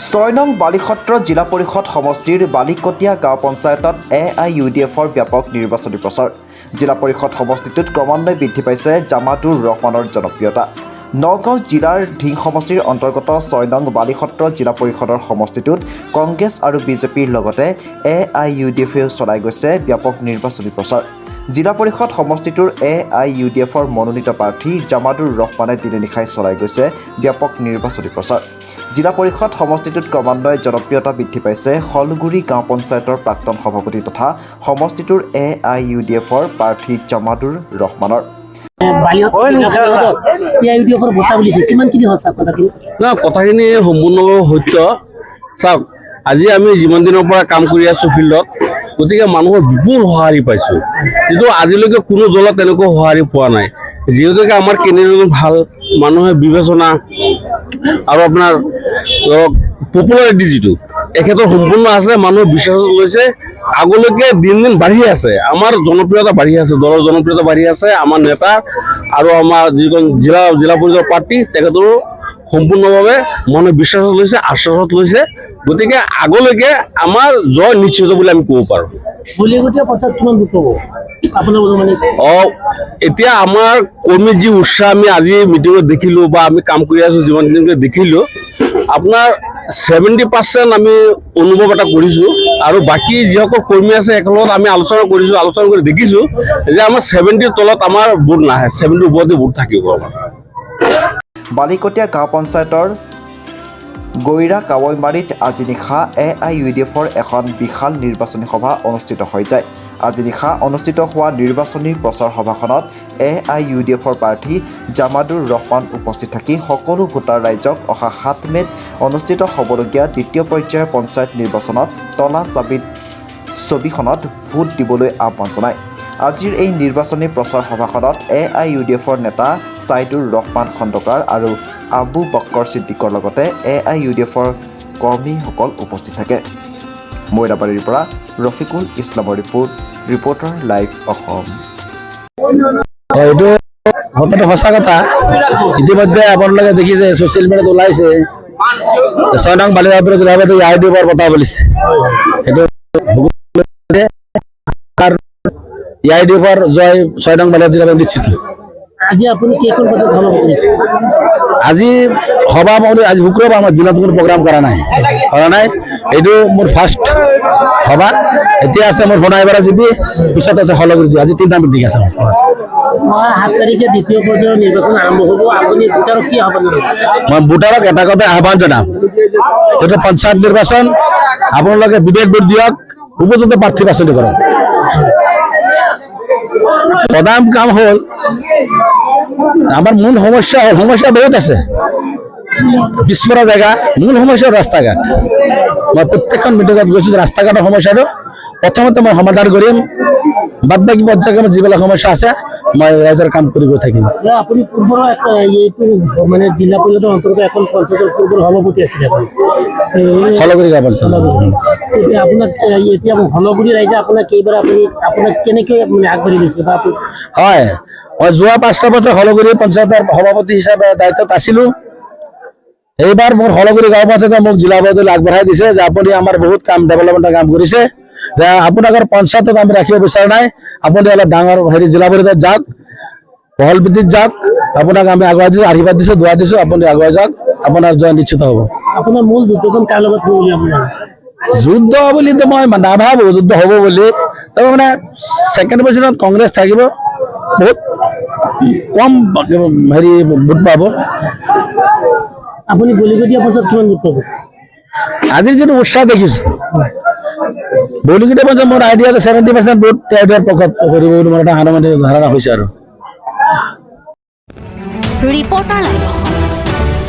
6 নং বালিসত্ৰ জিলা পৰিষদ সমষ্টিৰ বালিকটীয়া গাঁও পঞ্চায়তত AIUDFৰ ব্যাপক নিৰ্বাচনী প্ৰচাৰ। জিলা পৰিষদ সমষ্টিটোত ক্ৰমান্বয়ে বৃদ্ধি পাইছে জামাতুৰ ৰহমানৰ জনপ্ৰিয়তা। নগাঁও জিলাৰ ঢিং সমষ্টিৰ অন্তৰ্গত 6 নং বালিসত্ৰ জিলা পৰিষদৰ সমষ্টিটোত কংগ্ৰেছ আৰু বিজেপিৰ লগতে AIUDFেও চলাই গৈছে ব্যাপক নিৰ্বাচনী প্ৰচাৰ। জিলা পৰিষদ সমষ্টিটোৰ AIUDFৰ মনোনীত প্ৰাৰ্থী জামাতুৰ ৰহমানে দিনে নিশাই চলাই গৈছে ব্যাপক নিৰ্বাচনী প্ৰচাৰ। জিলা পৰিষদ সমষ্টিটোত ক্ৰমান্বয়ে জনপ্ৰিয়তা বৃদ্ধি পাইছে শলগুৰি গাঁও পঞ্চায়তৰ প্ৰাক্তন সভাপতি তথা সমষ্টিটোৰ AIUDFৰ প্ৰাৰ্থী জামাতুৰ ৰহমানৰ। কথাখিনি সম্পূৰ্ণভাৱে সত্য। চাওক, আজি আমি যিমান দিনৰ পৰা কাম কৰি আছো ফিল্ডত, গতিকে মানুহৰ বিপুল সঁহাৰি পাইছোঁ, কিন্তু আজিলৈকে কোনো দলত তেনেকুৱা সঁহাৰি পোৱা নাই। যিহেতুকে আমাৰ কেন্দ্ৰীয় ভাল মানুহে বিবেচনা আৰু আপোনাৰ ধৰক পপুলাৰিটি যিটো এখেতৰ সম্পূৰ্ণ আছে, মানুহৰ বিশ্বাস লৈছে, আগলৈকে দিন দিন বাঢ়ি আছে, আমাৰ জনপ্ৰিয়তা বাঢ়ি আছে, দলৰ জনপ্ৰিয়তা বাঢ়ি আছে। আমাৰ নেতা আৰু আমাৰ যিখন জিলা পৰিষদৰ প্ৰাৰ্থী তেখেতৰো সম্পূৰ্ণভাৱে মানুহে বিশ্বাস লৈছে, আশ্বাসত লৈছে। গতিকে আগলৈকে আমাৰ জয় নিশ্চিত বুলি আমি ক'ব পাৰোঁ। এতিয়া আমাৰ কৰ্মীৰ যি উৎসাহ আমি আজি মিটিঙত দেখিলোঁ বা আমি কাম কৰি আছোঁ যিমান দিনকৈ দেখিলোঁ, আপোনাৰ 70% আমি অনুভৱ এটা কৰিছোঁ, আৰু বাকী যিসকল কৰ্মী আছে একেলগত আমি আলোচনা কৰিছোঁ, আলোচনা কৰি দেখিছোঁ যে আমাৰ 70ৰ তলত আমাৰ ভোট নাহে, 70ৰ ওপৰতে ভোট থাকিব আমাৰ। বালিকটীয়া গাঁও পঞ্চায়তৰ গৈৰা কাৱৈমাৰীত আজি নিশা AIUDFৰ এখন বিশাল নিৰ্বাচনী সভা অনুষ্ঠিত হৈ যায়। আজি নিশা অনুষ্ঠিত হোৱা নিৰ্বাচনী প্ৰচাৰ সভাখনত AIUDFৰ প্ৰাৰ্থী জামাতুৰ ৰহমান উপস্থিত থাকি সকলো ভোটাৰ ৰাইজক অহা 7 মে'ত অনুষ্ঠিত হ'বলগীয়া দ্বিতীয় পৰ্যায়ৰ পঞ্চায়ত নিৰ্বাচনত তলা চাবিত ছবিখনত ভোট দিবলৈ আহ্বান জনায়। আজিৰ এই নিৰ্বাচনী প্ৰচাৰ সভাখনত AIUDFৰ নেতা ছাইদুৰ ৰহমান খণ্ডকাৰ আৰু আবু বক্কৰ ছিদ্দিকৰ লগতে AIUDFৰ কৰ্মীসকল উপস্থিত থাকে। মৈৰাবাৰীৰ পৰা ৰফিকুল ইছলামৰ ৰিপৰ্টাৰ লাইভ অসম। এইটো কথাটো সঁচা কথা। ইতিমধ্যে আপোনালোকে দেখিছে ছ'চিয়েল মিডিয়াত ওলাইছে 6 নং বালিসত্ৰ জিলাপতি AIUDFৰ বঁটা বুলিছে। সেইটো AIUDFৰ জয় 6 নং বালিসত্ৰ জিলাপতি নিশ্চিত। আজি আপুনি কেইখন বজাত সভা কৰিছে? আজি সভা আজি শুক্ৰবাৰ, আমাৰ দিনত কোনো প্ৰগ্ৰাম কৰা নাই। এইটো মোৰ ফাৰ্ষ্ট সভা। এতিয়া আছে মোৰ সোণাইবাৰা জিপি, পিছত আছে শলগুৰি। আজি 3টা মিটিং আছে। 7 তাৰিখে দ্বিতীয় পৰ্যায়ৰ নিৰ্বাচন আৰম্ভ হ'ব। আপুনি ভোটাৰক কি আহ্বান জনাব? মই ভোটাৰক এটা কথা আহ্বান জনাম, এইটো পঞ্চায়ত নিৰ্বাচন, আপোনালোকে বিবেক ভোট দিয়ক, উপযুক্ত প্ৰাৰ্থী বাছনি কৰক। প্ৰধান কাম হ'ল, আমাৰ মূল সমস্যা বহুত আছে, পিছপৰা জেগা, মূল সমস্যা ৰাস্তা ঘাট। মই প্ৰত্যেকখন মিটিঙত গৈছোঁ, ৰাস্তা ঘাটৰ সমস্যাটো প্ৰথমতে মই সমাধান কৰিম। বাদ বাকী পৰ্যায়ক্ৰমত যিবিলাক সমস্যা আছে মই ৰাইজৰ কাম কৰি গৈ থাকিম। আপুনি পূৰ্বৰ এইটো মানে জিলা পৰিষদৰ অন্তৰ্গত এখন পঞ্চায়তৰ পূৰ্বৰ সভাপতি আছিলে আপুনি, শলগুৰি গাঁও পঞ্চায়ত। এতিয়া আপোনাক এতিয়া শলগুৰি ৰাইজে আপোনাক আপোনাক কেনেকৈ মানে আগবাঢ়ি দিছে বা হয়, মই যোৱা 5টা বছৰ শলগুৰি পঞ্চায়তৰ সভাপতি হিচাপে দায়িত্বত আছিলোঁ। এইবাৰ মোৰ শলগুৰি গাঁও পঞ্চায়তে মোক জিলা পৰিষদলৈ আগবঢ়াই দিছে যে আপুনি আমাৰ বহুত কাম ডেভেলপমেণ্টৰ কাম কৰিছে, যে আপোনালোকৰ পঞ্চায়তত আমি ৰাখিব বিচৰা নাই, আপুনি অলপ ডাঙৰ জিলা পৰিষদত যাওক, বহল ভিত্তিত যাওক, আপোনাক আমি আগুৱাই দিছোঁ, আশীৰ্বাদ দিছোঁ, দোৱা দিছোঁ, আপুনি আগুৱাই যাওক, আপোনাৰ জয় নিশ্চিত হ'ব। আপোনাৰ মূল যুদ্ধখন কাৰ লগত হ'ব বুলি আপোনাৰ? যুদ্ধ বুলিতো মই নাভাবোঁ যুদ্ধ হ'ব বুলি। তাৰমানে ছেকেণ্ড পজিশ্যনত কংগ্ৰেছ থাকিব, বহুত কম ভোট পাব। আপুনি বলিকটীয়া পঞ্চায়ত কিমান ভোট পাব? আজিৰ যিটো উৎসাহ দেখিছোঁ, বলিকটীয়া পঞ্চায়ত মোৰ আইডিয়া 70% ভোট AIUDFৰ পক্ষত কৰিব বুলি মোৰ এটা ধাৰণা হৈছে আৰু। Reporter live.